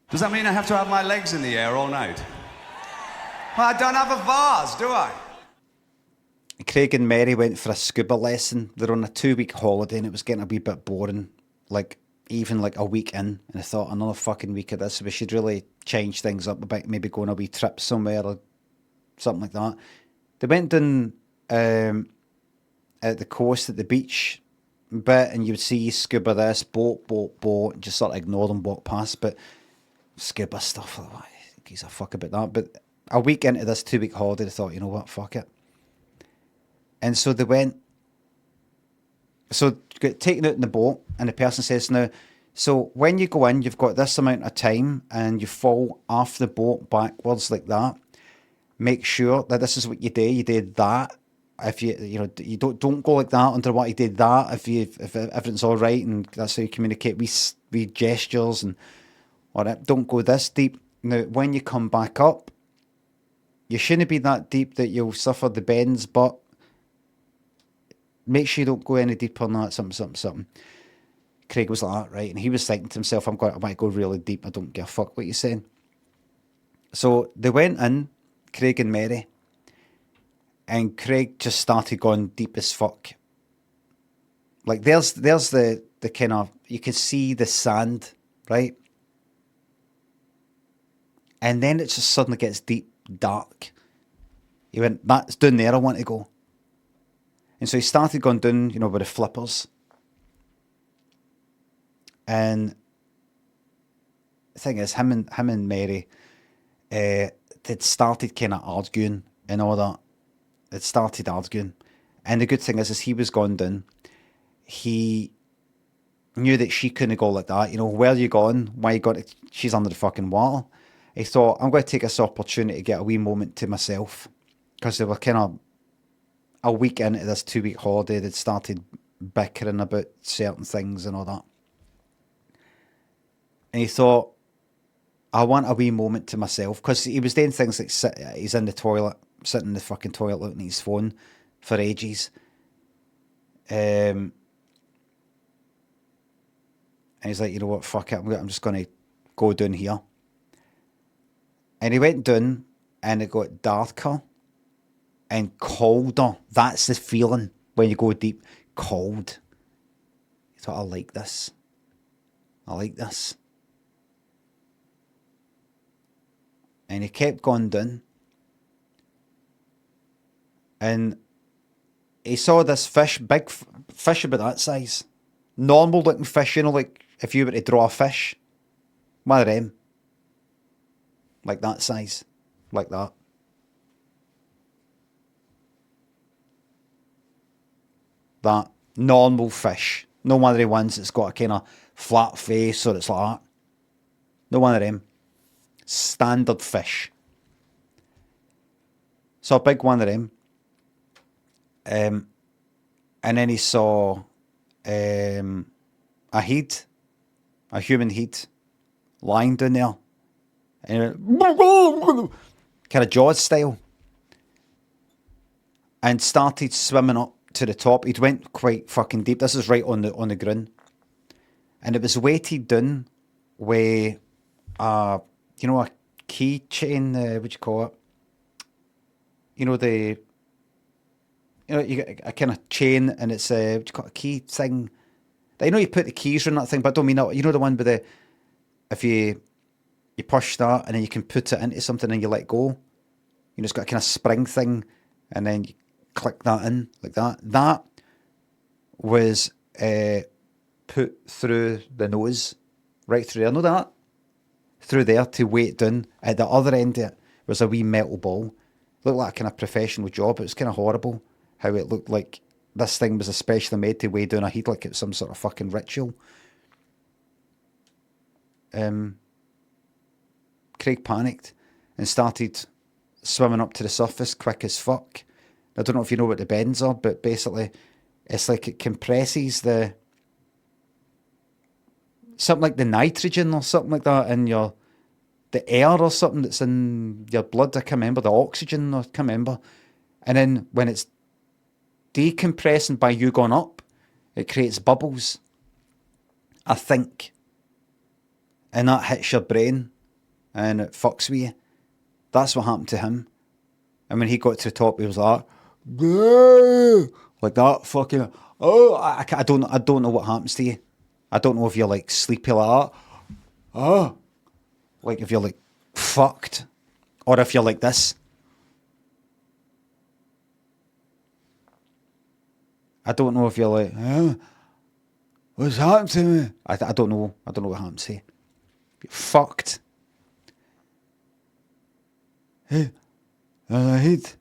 Does that mean I have to have my legs in the air all night? Well, I don't have a vase, do I? Craig and Mary went for a scuba lesson. They're on a 2-week holiday and it was getting a wee bit boring. Like, even like a week in. And I thought, another fucking week of this. We should really change things up a bit. Maybe go on a wee trip somewhere or something like that. They went down at the coast, at the beach bit, and you would see scuba this, boat, and just sort of ignore them, walk past. But scuba stuff, like, why gives a fuck about that? But a week into this 2-week holiday, they thought, you know what, fuck it. And so they went, so got taken out in the boat, and the person says, now, so when you go in, you've got this amount of time, and you fall off the boat backwards like that. Make sure that this is what you do. You did that. If you know, you don't go like that underwater. You did that. If everything's all right, and that's how you communicate. We gestures and all that. Don't go this deep. Now, when you come back up, you shouldn't be that deep that you'll suffer the bends, but make sure you don't go any deeper than that. Something. Craig was like that, right? And he was thinking to himself, I might go really deep. I don't give a fuck what you're saying. So they went in, Craig and Mary, and Craig just started going deep as fuck. Like there's the kind of, you can see the sand, right? And then it just suddenly gets deep, dark. He went, that's down there, I want to go. And so he started going down, you know, with the flippers. And the thing is, him and Mary, they'd started kind of arguing and all that. It started arguing. And the good thing is he was going down. He knew that she couldn't go like that. You know, where are you going? Why you got? She's under the fucking water. He thought, I'm going to take this opportunity to get a wee moment to myself. Because they were kind of a week into this 2-week holiday. They'd started bickering about certain things and all that. And he thought, I want a wee moment to myself. Because he was doing things like he's in the toilet, sitting in the fucking toilet looking at his phone for ages. And he's like, you know what, fuck it, I'm just going to go down here. And he went down and it got darker and colder. That's the feeling when you go deep. Cold. He thought, I like this. And he kept going down. And he saw this fish, big fish about that size. Normal looking fish, you know, like if you were to draw a fish. One of them. Like that size. Like that. That normal fish. No one of the ones that's got a kind of flat face or it's like that. No one of them. Standard fish. Saw a big one of them. And then he saw a head, a human head, lying down there. And he went, kind of Jaws style. And started swimming up to the top. He'd went quite fucking deep. This is right on the ground. And it was weighted down with a keychain, what do you call it? You know, you get a kind of chain and it's what do you call it, a key thing. I know you put the keys in that thing, but I don't mean that. You know the one with if you push that and then you can put it into something and you let go. You know, it's got a kind of spring thing and then you click that in like that. That was put through the nose, right through there. Know that? Through there to weight down. At the other end of it was a wee metal ball. Looked like a kind of professional job. It was kind of horrible how it looked like this thing was especially made to weigh down a head like it's some sort of fucking ritual. Craig panicked and started swimming up to the surface quick as fuck. I don't know if you know what the bends are, but basically it's like it compresses something like the nitrogen or something like that in the air or something that's in your blood. I can't remember, the oxygen, I can't remember. And then when it's decompressing by you going up, it creates bubbles, I think. And that hits your brain and it fucks with you. That's what happened to him. And when he got to the top, he was like that, fucking. Oh, I don't know what happens to you. I don't know if you're like sleepy like that. Oh, like if you're like fucked, or if you're like this. I don't know if you're like, what's happened to me? I don't know. I don't know what happens to you. You're fucked. Hey, there's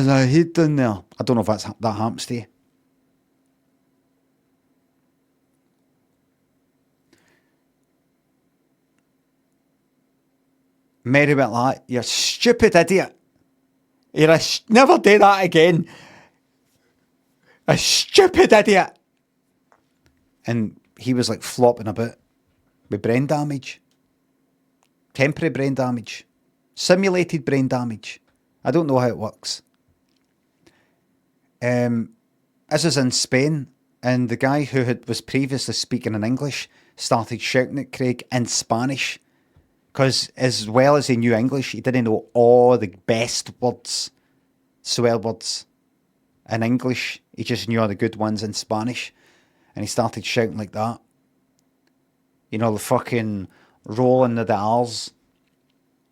a heat down there. I don't know if that happens to you. Mary went like, you stupid idiot. Never do that again. A stupid idiot. And he was like flopping about with brain damage. Temporary brain damage. Simulated brain damage. I don't know how it works. This was in Spain, and the guy who was previously speaking in English started shouting at Craig in Spanish. Because as well as he knew English, he didn't know all the best words, swear words, in English. He just knew all the good ones in Spanish. And he started shouting like that. You know, the fucking rolling of the R's.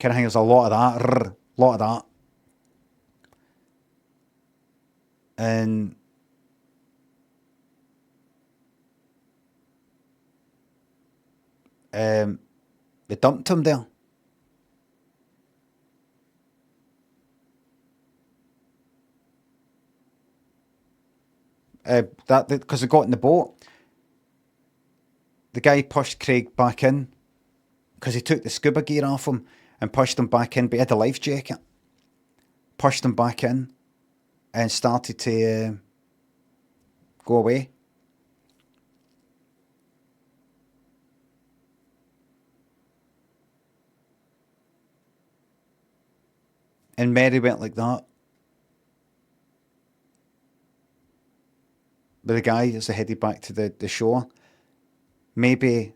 Kind of thing, there's a lot of that. Lot of that. And they dumped him there. Because they got in the boat. The guy pushed Craig back in because he took the scuba gear off him and pushed him back in, but he had a life jacket. Pushed him back in and started to go away. And Mary went like that. But the guy is headed back to the shore. Maybe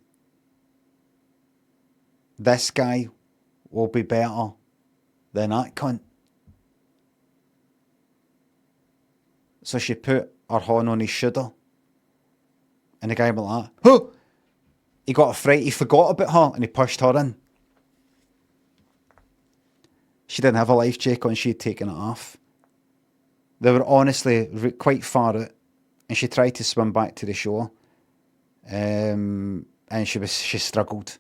this guy will be better than that cunt. So she put her hand on his shoulder. And the guy went like, oh! He got a fright. He forgot about her and he pushed her in. She didn't have a life jacket on. She had taken it off. They were honestly quite far out. And she tried to swim back to the shore. And she struggled.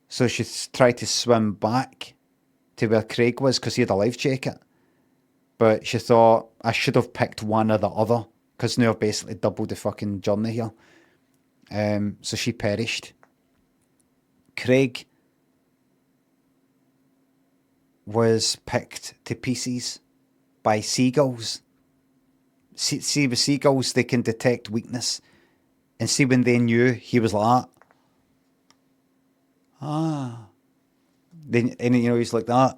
So she tried to swim back to where Craig was because he had a life jacket. But she thought, I should have picked one or the other because now I've basically doubled the fucking journey here. So she perished. Craig was picked to pieces by seagulls. See, with seagulls, they can detect weakness. And see, when they knew he was like that. And you know, he's like that.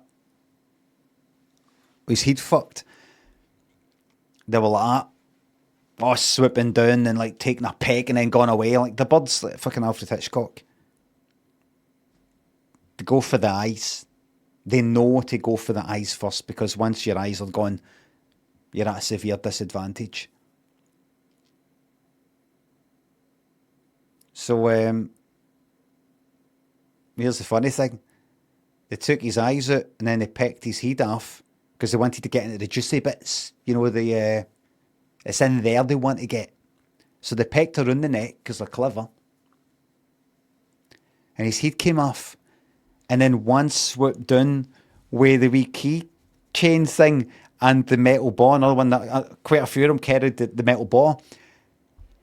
His head fucked. They were like that. Oh, swooping down and like taking a peck and then going away. Like the birds, like fucking Alfred Hitchcock. They go for the eyes. They know to go for the eyes first because once your eyes are gone, you're at a severe disadvantage. So, here's the funny thing. They took his eyes out and then they pecked his head off because they wanted to get into the juicy bits. You know, it's in there they want to get. So they pecked around the neck because they're clever. And his head came off. And then one swooped down with the wee key chain thing and the metal ball. Another one that quite a few of them carried the metal ball.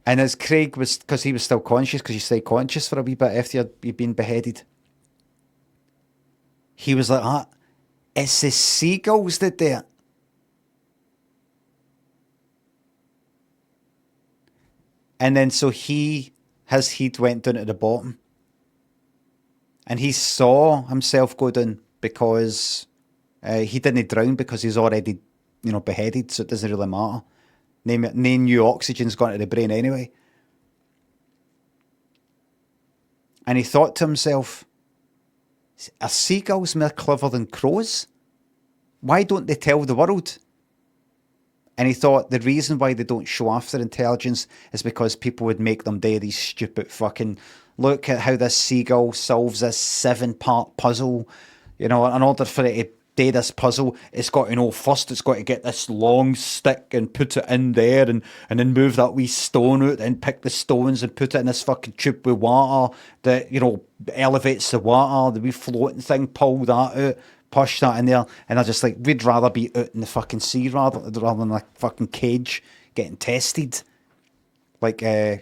And as Craig was, because he was still conscious, because you stay conscious for a wee bit after you've been beheaded, he was like, it's the seagulls that do it. And then so his head went down at the bottom. And he saw himself go down because he didn't drown because he's already, beheaded, so it doesn't really matter. No new oxygen's gone to the brain anyway. And he thought to himself, are seagulls more clever than crows? Why don't they tell the world? And he thought the reason why they don't show off their intelligence is because people would make them do these stupid fucking, look at how this seagull solves this 7-part puzzle. You know, in order for it to do this puzzle, it's got to know first it's got to get this long stick and put it in there and then move that wee stone out and pick the stones and put it in this fucking tube with water that, you know, elevates the water, the wee floating thing, pull that out, push that in there. And I just like, we'd rather be out in the fucking sea rather than a fucking cage getting tested like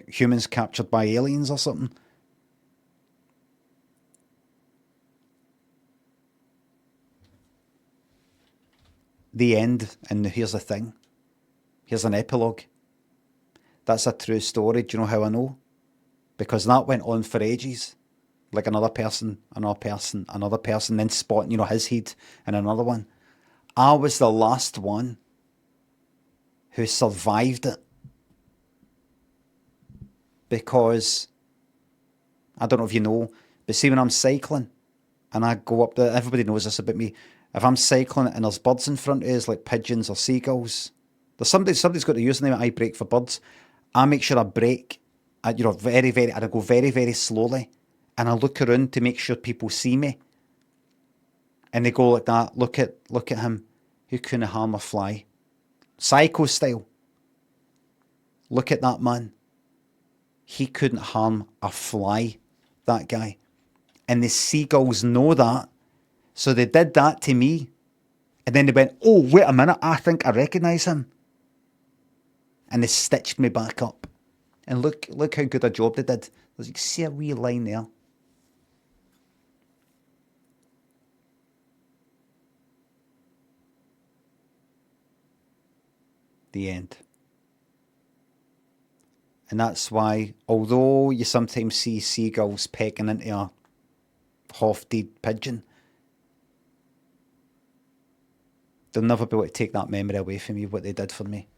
humans captured by aliens or something. The end, and here's the thing. Here's an epilogue. That's a true story. Do you know how I know? Because that went on for ages. Like another person, then spotting, you know, his head and another one. I was the last one who survived it. Because, I don't know if you know, but see when I'm cycling and I go up there, everybody knows this about me. If I'm cycling and there's birds in front of us, like pigeons or seagulls, there's somebody's got to use the name I brake for birds. I make sure I brake, you know, and I go very, very slowly. And I look around to make sure people see me. And they go like that, look at him, who couldn't harm a fly. Psycho style. Look at that man. He couldn't harm a fly, that guy. And the seagulls know that. So they did that to me. And then they went, oh, wait a minute, I think I recognise him. And they stitched me back up. And look how good a job they did. You can see a wee line there. The end. And that's why, although you sometimes see seagulls pecking into a half-dead pigeon, they'll never be able to take that memory away from me, what they did for me.